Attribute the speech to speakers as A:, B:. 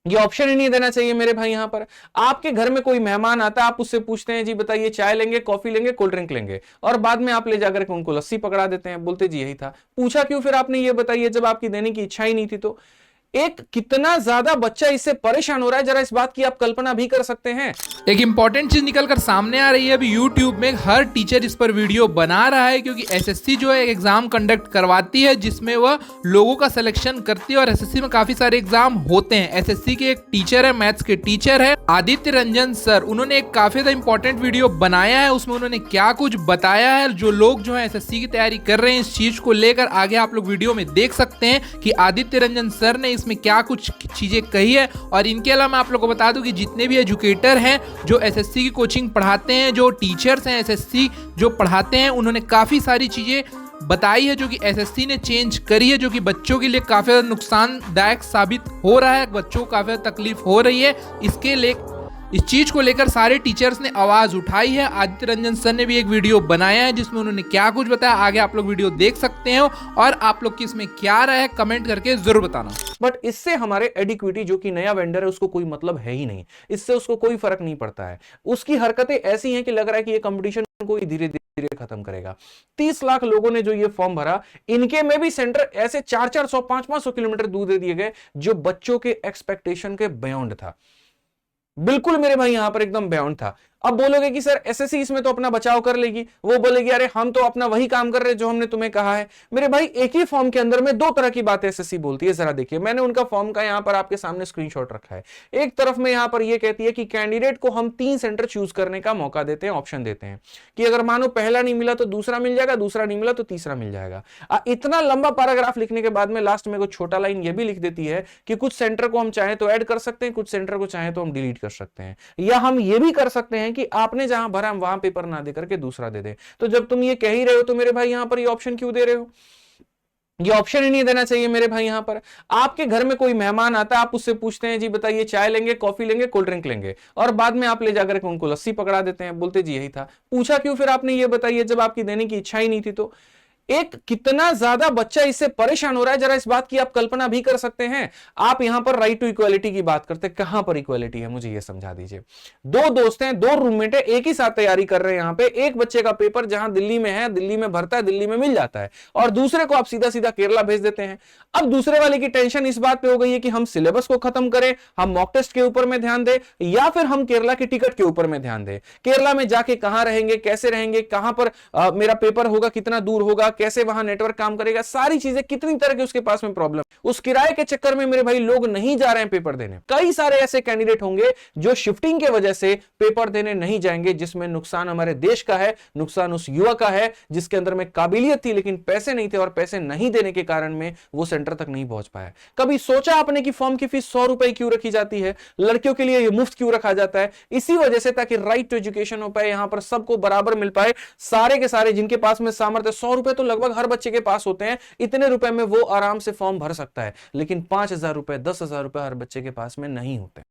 A: ये ऑप्शन ही नहीं देना चाहिए मेरे भाई। यहां पर आपके घर में कोई मेहमान आता है, आप उससे पूछते हैं जी बताइए चाय लेंगे, कॉफी लेंगे, कोल्ड ड्रिंक लेंगे, और बाद में आप ले जाकर के उनको लस्सी पकड़ा देते हैं, बोलते जी यही था। पूछा क्यों फिर आपने, ये बताइए, जब आपकी देने की इच्छा ही नहीं थी। तो एक कितना ज्यादा बच्चा इससे परेशान हो रहा है, जरा इस बात की आप कल्पना भी कर सकते हैं।
B: एक इंपॉर्टेंट चीज निकल कर सामने आ रही है अभी यूट्यूब में, हर टीचर इस पर वीडियो बना रहा है क्योंकि एसएससी जो है एक एग्जाम कंडक्ट करवाती है जिसमें वह लोगों का सिलेक्शन करती है, और एसएससी में काफी सारे एग्जाम होते हैं। एसएससी के एक टीचर है, मैथ्स के टीचर है आदित्य रंजन सर, उन्होंने एक काफी ज्यादा इंपॉर्टेंट वीडियो बनाया है। उसमें उन्होंने क्या कुछ बताया है, जो लोग जो है एसएससी की तैयारी कर रहे हैं इस चीज को लेकर, आगे आप लोग वीडियो में देख सकते हैं कि आदित्य रंजन सर ने इसमें क्या कुछ चीजें कही है। और इनके अलावा मैं आप लोग को बता दूं कि जितने भी एजुकेटर हैं जो एसएससी की कोचिंग पढ़ाते हैं, जो टीचर्स हैं एसएससी जो पढ़ाते हैं, उन्होंने काफ़ी सारी चीज़ें बताई है जो कि एसएससी ने चेंज करी है, जो कि बच्चों के लिए काफ़ी ज़्यादा नुकसानदायक साबित हो रहा है, बच्चों को काफ़ी ज़्यादा तकलीफ हो रही है। इस चीज को लेकर सारे टीचर्स ने आवाज उठाई है। आदित्य रंजन सर ने भी एक वीडियो बनाया है जिसमें उन्होंने क्या कुछ बताया, आगे आप लोग वीडियो देख सकते हो, और आप लोग की इसमें क्या राय है कमेंट करके जरूर बताना।
A: बट इससे हमारे एडिक्विटी जो कि नया वेंडर है उसको कोई मतलब है ही नहीं, इससे उसको कोई फर्क नहीं पड़ता है। उसकी हरकतें ऐसी हैं कि लग रहा है कि ये कंपटीशन को धीरे धीरे खत्म करेगा। 30 लाख लोगों ने जो ये फॉर्म भरा, इनके में भी सेंटर ऐसे 400-400 500-500 किलोमीटर दूर दे दिए गए जो बच्चों के एक्सपेक्टेशन के बियॉन्ड था। बिल्कुल मेरे भाई यहां पर एकदम बियॉन्ड था। अब बोलोगे कि सर एसएससी इसमें तो अपना बचाव कर लेगी, वो बोलेगी अरे हम तो अपना वही काम कर रहे हैं जो हमने तुम्हें कहा है। मेरे भाई एक ही फॉर्म के अंदर में दो तरह की बातें एसएससी बोलती है, जरा देखिए, मैंने उनका फॉर्म का यहां पर आपके सामने स्क्रीनशॉट रखा है। एक तरफ में यहां पर यह कहती है कि कैंडिडेट को हम 3 सेंटर चूज करने का मौका देते हैं, ऑप्शन देते हैं कि अगर मानो पहला नहीं मिला तो दूसरा मिल जाएगा, दूसरा नहीं मिला तो तीसरा मिल जाएगा। इतना लंबा पैराग्राफ लिखने के बाद में लास्ट में कुछ छोटा लाइन यह भी लिख देती है कि कुछ सेंटर को हम चाहे तो ऐड कर सकते हैं, कुछ सेंटर को चाहे तो हम डिलीट कर सकते हैं, या हम ये भी कर सकते हैं कि आपने जहां भरा हम वहां पेपर ना देकर के दूसरा दे दे। तो जब तुम ये कह ही रहे हो तो मेरे भाई यहां पर ये ऑप्शन क्यों दे रहे हो? ये ऑप्शन ही नहीं देना चाहिए मेरे भाई। यहां पर आपके घर में कोई मेहमान आता है, आप उससे पूछते हैं जी बताइए चाय लेंगे, कॉफी लेंगे, कोल्ड ड्रिंक लेंगे, और बाद में आप ले जाकर के उनको लस्सी पकड़ा देते हैं, बोलते जी यही था। पूछा क्यों फिर आपने, ये बताइए, जब आपकी देने की इच्छा ही नहीं थी। तो एक कितना ज्यादा बच्चा इससे परेशान हो रहा है, जरा इस बात की आप कल्पना भी कर सकते हैं। आप यहां पर राइट टू इक्वालिटी की बात करते हैं, कहां पर इक्वालिटी है मुझे यह समझा दीजिए। दो दोस्त हैं, दो रूममेट है, एक ही साथ तैयारी कर रहे हैं। यहां पे एक बच्चे का पेपर जहां दिल्ली में है, दिल्ली में भरता है, दिल्ली में मिल जाता है, और दूसरे को आप सीधा सीधा केरला भेज देते हैं। अब दूसरे वाले की टेंशन इस बात पे हो गई है कि हम सिलेबस को खत्म करें, हम मॉक टेस्ट के ऊपर में ध्यान दें, या फिर हम केरला की टिकट के ऊपर में ध्यान दें। केरला में जाके कहां रहेंगे, कैसे रहेंगे, कहां पर मेरा पेपर होगा, कितना दूर होगा, कैसे वहां नेटवर्क काम करेगा, सारी चीजें, कितनी तरह की उसके पास में प्रॉब्लम। उस किराए के चक्कर में मेरे भाई लोग नहीं जा रहे हैं पेपर देने। कई सारे ऐसे कैंडिडेट होंगे जो शिफ्टिंग के वजह से पेपर देने नहीं जाएंगे, जिसमें नुकसान हमारे देश का है, नुकसान उस युवा का है जिसके अंदर में काबिलियत थी लेकिन पैसे नहीं थे, और पैसे नहीं देने के कारण में वो सेंटर तक नहीं पहुंच पाया। कभी सोचा आपने कि फॉर्म की फीस 100 रुपए क्यों रखी जाती है, लड़कियों के लिए ये मुफ्त क्यों रखा जाता है? इसी वजह से, ताकि राइट टू एजुकेशन हो पाए, यहां पर सबको बराबर मिल पाए। सारे के सारे जिनके पास में सामर्थ्य, 100 रुपए तो लगभग हर बच्चे के पास होते हैं, इतने रुपए में वो आराम से फॉर्म भर सकता है, लेकिन 5,000 रुपए, 10,000 रुपए हर बच्चे के पास में नहीं होते।